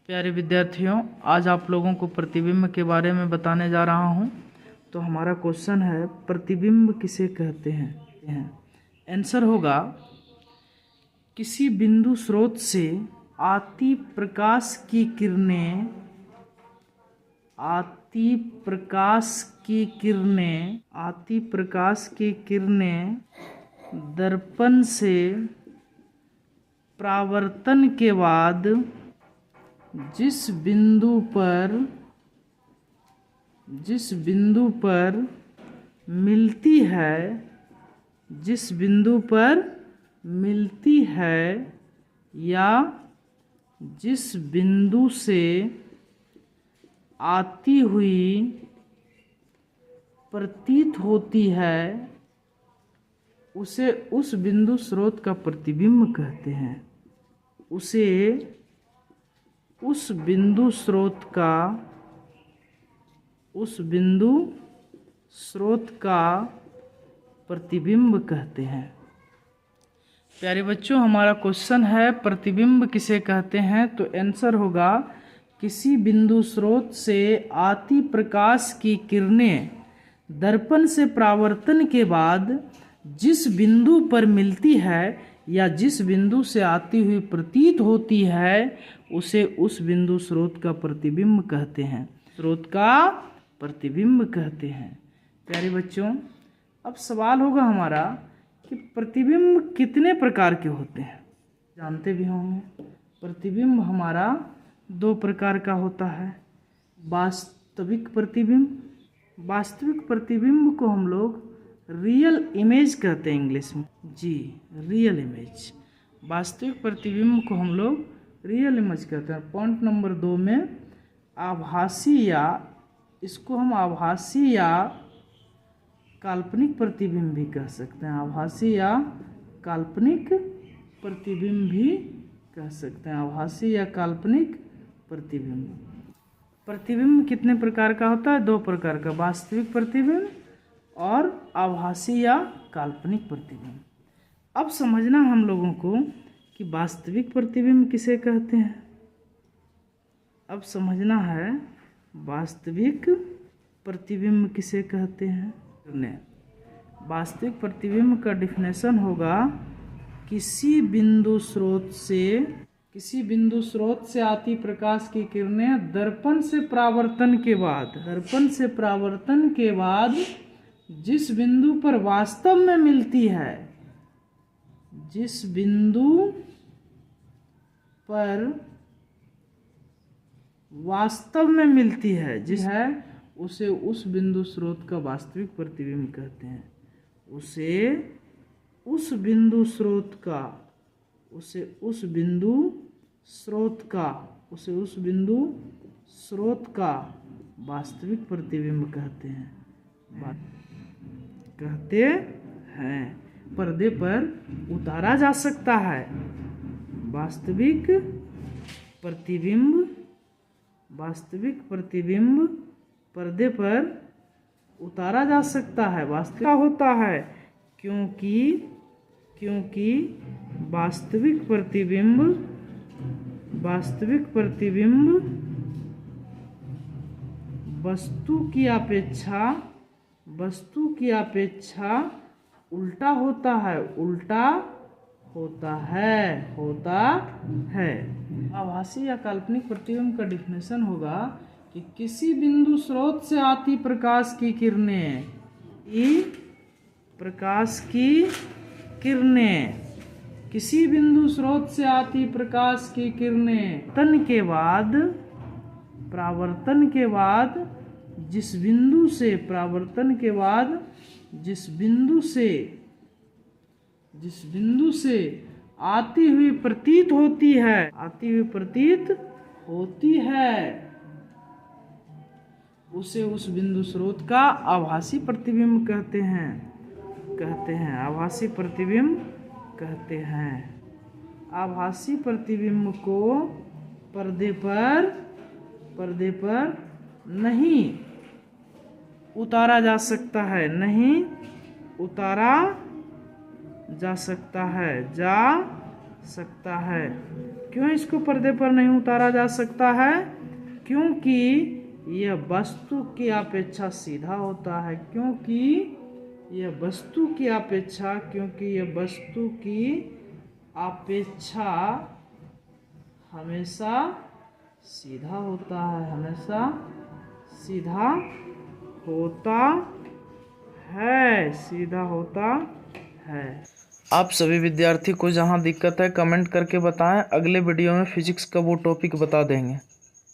प्यारे विद्यार्थियों, आज आप लोगों को प्रतिबिंब के बारे में बताने जा रहा हूं। तो हमारा क्वेश्चन है, प्रतिबिंब किसे कहते हैं। आंसर होगा, किसी बिंदु स्रोत से आती प्रकाश की किरणें दर्पण से परावर्तन के बाद जिस बिंदु पर मिलती है या जिस बिंदु से आती हुई प्रतीत होती है, उसे उस बिंदु स्रोत का प्रतिबिंब कहते हैं। उसे उस बिंदु स्रोत का प्रतिबिंब कहते हैं। प्यारे बच्चों, हमारा क्वेश्चन है, प्रतिबिंब किसे कहते हैं। तो आंसर होगा, किसी बिंदु स्रोत से आती प्रकाश की किरणें दर्पण से परावर्तन के बाद जिस बिंदु पर मिलती है या जिस बिंदु से आती हुई प्रतीत होती है, उसे उस बिंदु स्रोत का प्रतिबिंब कहते हैं। स्रोत का प्रतिबिंब कहते हैं। प्यारे बच्चों, अब सवाल होगा हमारा कि प्रतिबिंब कितने प्रकार के होते हैं। जानते भी होंगे, प्रतिबिंब हमारा दो प्रकार का होता है। वास्तविक प्रतिबिंब को हम लोग रियल इमेज कहते हैं इंग्लिश में। जी, रियल इमेज। वास्तविक प्रतिबिंब को हम लोग रियल इमेज कहते हैं। पॉइंट नंबर 2 में आभासी या काल्पनिक प्रतिबिंब भी कह सकते हैं। आभासी या काल्पनिक प्रतिबिंब भी कह सकते हैं। आभासी या काल्पनिक प्रतिबिंब कितने प्रकार का होता है? 2 प्रकार का, वास्तविक प्रतिबिंब और आभासी या काल्पनिक प्रतिबिंब। अब समझना हम लोगों को कि वास्तविक प्रतिबिंब किसे कहते हैं। अब समझना है वास्तविक प्रतिबिंब किसे कहते हैं। वास्तविक प्रतिबिंब का डिफिनेशन होगा, किसी बिंदु स्रोत से आती प्रकाश की किरणें दर्पण से परावर्तन के बाद जिस बिंदु पर वास्तव में मिलती है, उसे उस बिंदु स्रोत का वास्तविक प्रतिबिंब कहते हैं। उसे उस बिंदु स्रोत का वास्तविक प्रतिबिंब कहते हैं। पर्दे पर उतारा जा सकता है। वास्तविक प्रतिबिंब पर्दे पर उतारा जा सकता है। वास्तविक होता है क्योंकि वास्तविक प्रतिबिंब वस्तु की अपेक्षा उल्टा होता है। आभासी या काल्पनिक प्रतिबिंब का डिफिनेशन होगा कि किसी बिंदु स्रोत से आती प्रकाश की किरणें परावर्तन के बाद जिस बिंदु से आती हुई प्रतीत होती है, उसे उस बिंदु स्रोत का आभासी प्रतिबिंब कहते हैं। आभासी प्रतिबिंब कहते हैं। आभासी प्रतिबिंब को पर्दे पर नहीं उतारा जा सकता है। क्यों इसको पर्दे पर नहीं उतारा जा सकता है? क्योंकि यह वस्तु की अपेक्षा सीधा होता है। क्योंकि यह वस्तु की अपेक्षा हमेशा सीधा होता है, हमेशा सीधा होता है। आप सभी विद्यार्थी को जहां दिक्कत है कमेंट करके बताएं, अगले वीडियो में फिजिक्स का वो टॉपिक बता देंगे।